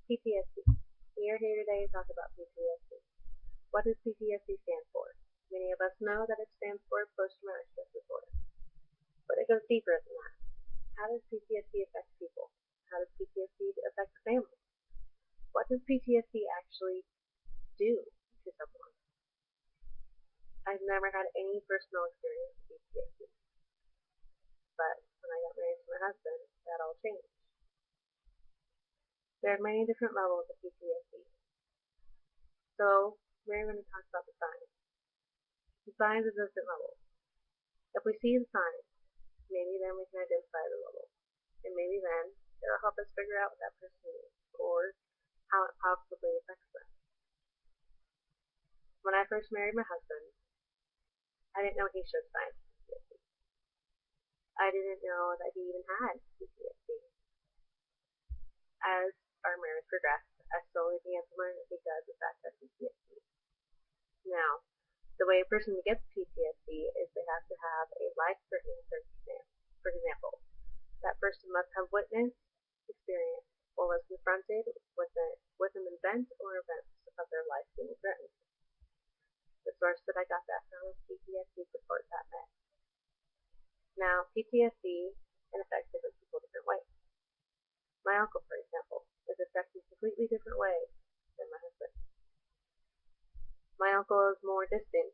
PTSD. We are here today to talk about PTSD. What does PTSD stand for? Many of us know that it stands for post-traumatic stress disorder, but it goes deeper than that. How does PTSD affect people? How does PTSD affect the family? What does PTSD actually do to someone? I've never had any personal experience with PTSD, but when I got married to my husband, that all changed. There are many different levels of PTSD, so we're going to talk about the signs. The signs of different levels. If we see the signs, maybe then we can identify the level, and maybe then it'll help us figure out what that person is or how it possibly affects them. When I first married my husband, I didn't know he showed signs of PTSD. I didn't know that he even had PTSD. As our marriage progressed, I slowly began to learn that he does in fact have PTSD. Now, the way a person gets PTSD is they have to have a life-threatening circumstance. For example, that person must have witnessed, experienced, or was confronted with an event or events of their life being threatened. The source that I got that from is PTSDsupport.net. Now, PTSD can affect different people different ways. My uncle, for example, is affected a completely different way than my husband. My uncle is more distant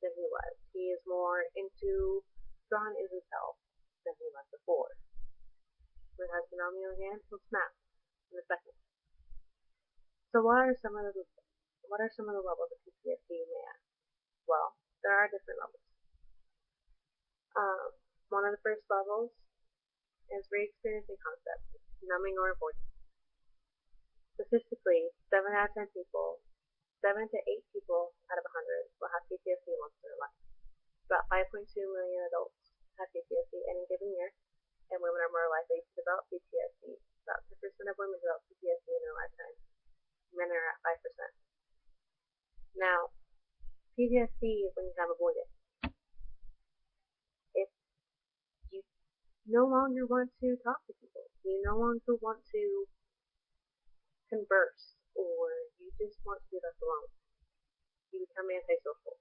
than he was. He is more drawn into himself than he was before. My husband, on the other hand, will snap in a second. So what are some of the levels of PTSD you may ask? Well, there are different levels. One of the first levels is re-experiencing concepts, numbing or avoidance. Statistically, 7 out of 10 people, 7 to 8 people out of 100 will have PTSD once in their life. About 5.2 million adults have PTSD any given year, and women are more likely to develop PTSD. About 10% of women develop PTSD in their lifetime. Men are at 5%. Now, PTSD is when you have avoidance. If you no longer want to talk to people, you no longer want to converse, or you just want to be left alone, you become antisocial.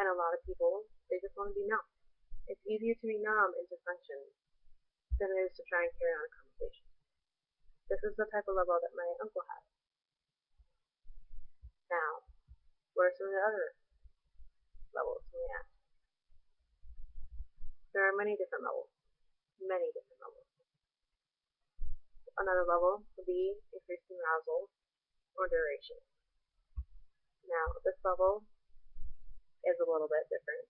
And a lot of people, they just want to be numb. It's easier to be numb and to function than it is to try and carry on a conversation. This is the type of level that my uncle has. Now, what are some of the other levels we have? There are many different levels. Many different levels. Another level would be increased arousal or duration. Now, this level is a little bit different.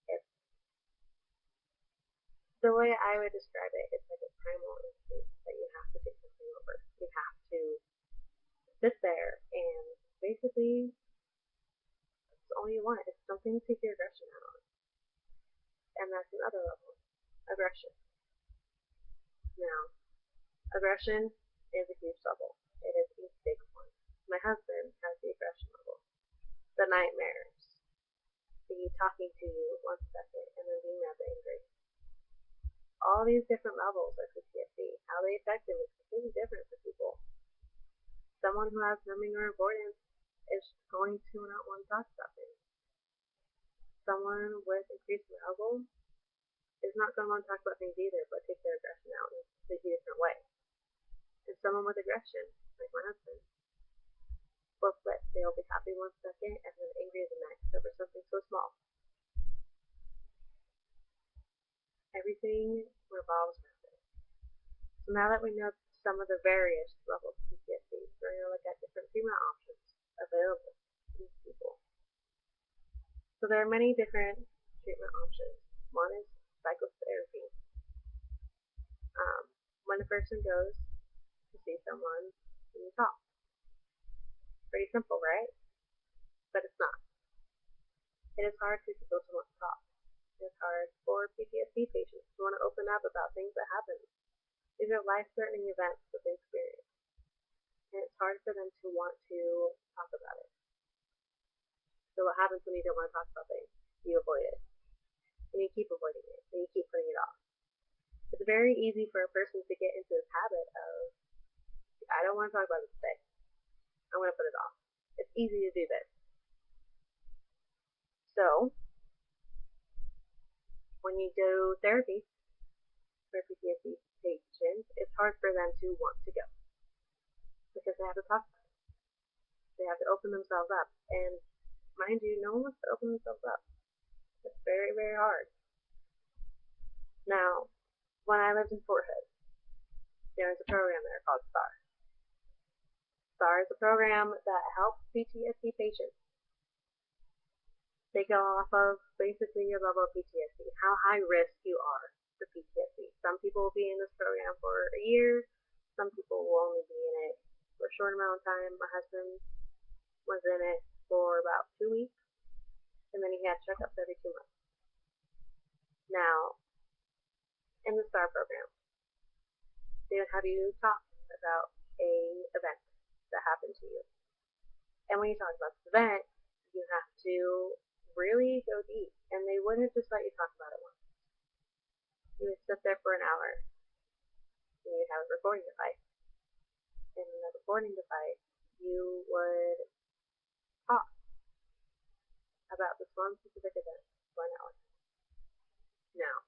It's the way I would describe it, it's like a primal instinct that you have to take something over. You have to sit there and basically that's all you want. It's something to take your aggression out on. And that's another level. Aggression. Now, aggression is a huge level. It is a big one. My husband has the aggression level. The nightmares. The talking to you 1 second and then being mad angry. All these different levels of PTSD, how they affect them is completely different for people. Someone who has numbing or avoidance is going to not want to talk about things. Someone with increased arousal is not going to want to talk about things either, but take their aggression out in a completely different way. And someone with aggression, like my husband, will flip. They'll be happy 1 second and then angry the next over something so small. Everything revolves around it. So now that we know some of the various levels of PTSD, we're going to look at different treatment options available to these people. So there are many different treatment options. One is psychotherapy. When a person goes to see someone, you talk. Pretty simple, right? But it's not. It is hard for people to want to talk. It's hard for PTSD patients to want to open up about things that happen. These are life-threatening events that they experience. And it's hard for them to want to talk about it. So what happens when you don't want to talk about things? You avoid it. And you keep avoiding it. And you keep putting it off. It's very easy for a person to get into this habit of don't want to talk about it today. I'm going to put it off. It's easy to do this. So, when you do therapy for PTSD patients, it's hard for them to want to go because they have to talk about it. They have to open themselves up. And mind you, no one wants to open themselves up. It's very, very hard. Now, when I lived in Fort Hood, there was a program there called STAR. STAR is a program that helps PTSD patients. They go off of basically your level of PTSD, how high risk you are for PTSD. Some people will be in this program for a year. Some people will only be in it for a short amount of time. My husband was in it for about 2 weeks, and then he had checkups every 2 months. Now, in the STAR program, they would have you talk about a event that happened to you. And when you talk about this event, you have to really go deep. And they wouldn't just let you talk about it once. You would sit there for an hour, and you'd have a recording device. And in the recording device, you would talk about this one specific event for an hour. Now,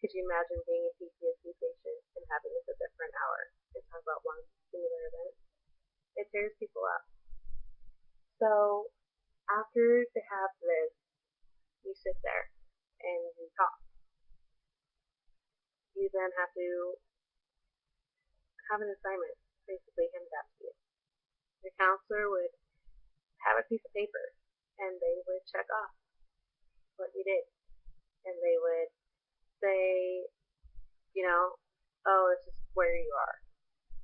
could you imagine being a PTSD patient and having to sit there for an hour and talk about one singular event? It tears people up. So after they have this, you sit there and you talk. You then have to have an assignment, basically handed out to you. Your counselor would have a piece of paper and they would check off what you did. And they would say, oh, this is where you are.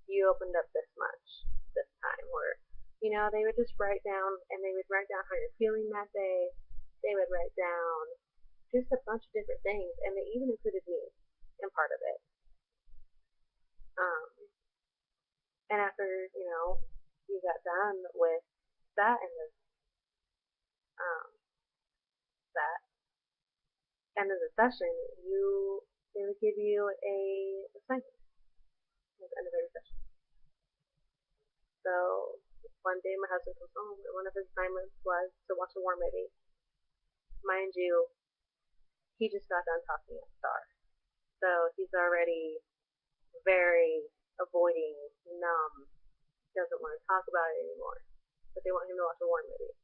You opened up this much this time. Or, they would just write down, and they would write down how you're feeling that day. They would write down just a bunch of different things, and they even included me in part of it. And after, you got done with that and that end of the session, they would give you a assignment at the end of every session. So one day my husband comes home, and one of his assignments was to watch a war movie. Mind you, he just got done talking at STAR. So he's already very avoiding, numb, doesn't want to talk about it anymore. But they want him to watch a war movie.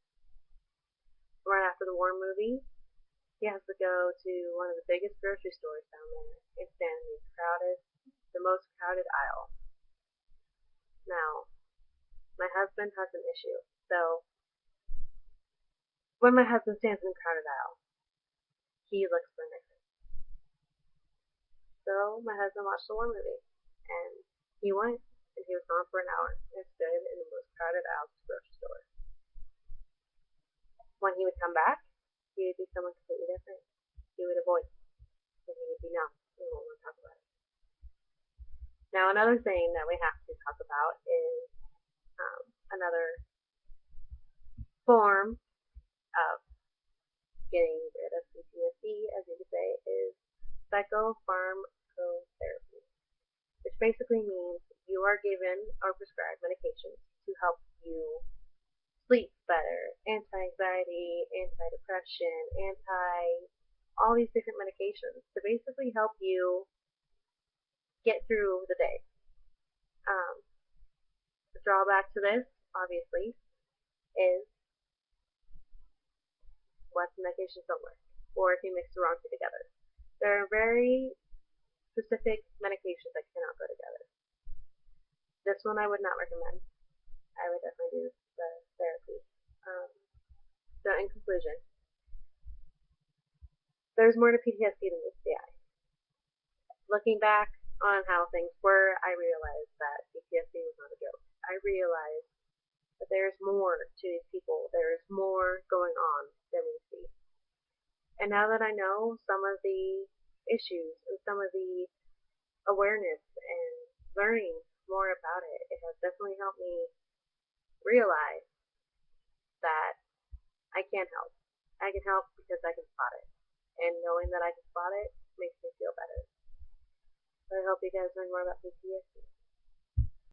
Right after the war movie, he has to go to one of the biggest grocery stores down there and stand in the most crowded aisle. Now, my husband has an issue. So, when my husband stands in the crowded aisle, he looks for Nixon. So, my husband watched the war movie. And he went, and he was gone for an hour and stood in the most crowded aisle of the grocery store. When he would come back, he would be someone completely different. He would avoid, and he would be numb. He won't want to talk about it. Now, another thing that we have to talk about is another form of getting rid of PTSD, as you could say, is psychopharmacotherapy, which basically means you are given or prescribed medications to help you sleep better, anti-anxiety, anti-depression, all these different medications to basically help you get through the day. The drawback to this, obviously, is what medications don't work, or if you mix the wrong two together. There are very specific medications that cannot go together. This one I would not recommend. I would definitely do the therapy. So in conclusion, there's more to PTSD than meets the eye. Looking back on how things were, I realized that PTSD was not a joke. I realized that there's more to these people. There's more going on than we see. And now that I know some of the issues and some of the awareness and learning more about it, it has definitely helped me realize that I can help. I can help because I can spot it. And knowing that I can spot it makes me feel better. So I hope you guys learn more about PTSD.